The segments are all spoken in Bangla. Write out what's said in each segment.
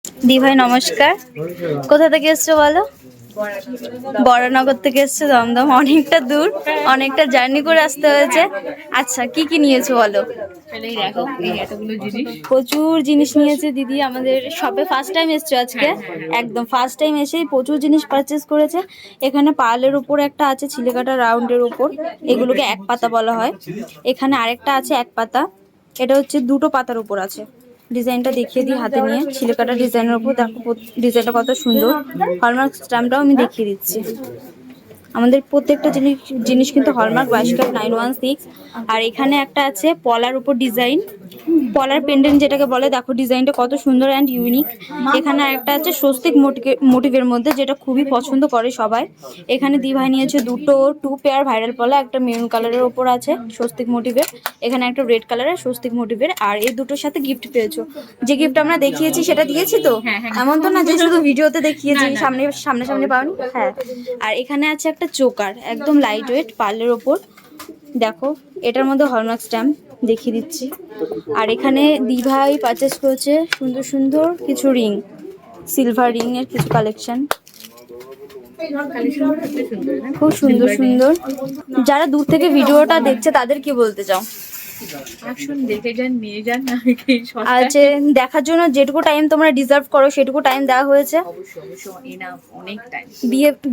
দি ভাই নমস্কার। কোথা থেকে এসছো বলো? বরানগর থেকে এসছো, দমদম অনেকটা দূর, অনেকটা জার্নি করে আসতে হয়েছে। আচ্ছা, কি কি নিয়েছো বলো? প্রচুর জিনিস নিয়েছে দিদি আমাদের শপে। ফার্স্ট টাইম এসছো আজকে? একদম ফার্স্ট টাইম এসেই প্রচুর জিনিস পারচেস করেছে। এখানে পার্লের উপর একটা আছে ছিলেকাটা রাউন্ডের উপর, এগুলোকে এক পাতা বলা হয়। এখানে আরেকটা আছে এক পাতা, এটা হচ্ছে দুটো পাতার উপর আছে। ডিজাইনটা দেখিয়ে দিই হাতে নিয়ে, ছিলেকাটা ডিজাইনের উপর দেখো ডিজাইনটা কত সুন্দর। হলমার্ক স্ট্যাম্পটাও আমি দেখিয়ে দিচ্ছি। আমাদের প্রত্যেকটা জিনিস জিনিস কিন্তু হলমার্ক 22/916। আর এখানে একটা আছে পলার উপর ডিজাইন, পলার পেন্ডেন্ট যেটাকে বলে। দেখো ডিজাইনটা কত সুন্দর অ্যান্ড ইউনিক। এখানে একটা আছে স্বস্তিক মোটিভের মধ্যে, যেটা খুবই পছন্দ করে সবাই। এখানে দি ভাই নিয়েছে দুটো 2 পেয়ার ভাইরাল পলা, একটা মেরুন কালারের ওপর আছে স্বস্তিক মোটিভের, এখানে একটা রেড কালারের স্বস্তিক মোটিভের। আর এই দুটোর সাথে গিফট পেয়েছো। যে গিফট আমরা দেখিয়েছি সেটা দিয়েছি তো? এমন তো না যে শুধু ভিডিওতে দেখিয়েছি, সামনে পাওনি। হ্যাঁ। আর এখানে আছে একটা চোকার, একদম লাইট ওয়েট পার্লের ওপর। দেখো এটার মধ্যে হলমার্ক স্ট্যাম্প দেখিয়ে দিচ্ছি। আর এখানে দি ভাই পারচেস করেছে সুন্দর সুন্দর কিছু রিং, সিলভার রিং এর কিছু কালেকশন, খুব সুন্দর সুন্দর। যারা দূর থেকে ভিডিওটা দেখছে তাদের কি বলতে চাও? আসুন দেখে যান, নিয়ে যান। আছে দেখার জন্য যেটুকু টাইম তোমরা ডিজার্ভ করো সেটুকু টাইম দেওয়া হয়েছে। অনেক টাইম।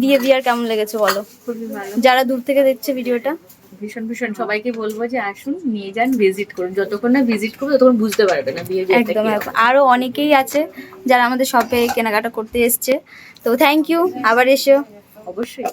বিহেভিয়ার কেমন লেগেছে বলো? খুবই ভালো, যারা দূর থেকে দেখছে ভিডিওটা ভীষণ ভীষণ। সবাইকে বলবো যে আসুন, নিয়ে যান, ভিজিট করুন। যতক্ষণ না ভিজিট করবে ততক্ষণ বুঝতে পারবে না বিহেভিয়ারটা একদম কি। একদম। আরো অনেকেই আছে যারা আমাদের শপে কেনাকাটা করতে এসছে। তো থ্যাংক ইউ, আবার এসো। অবশ্যই।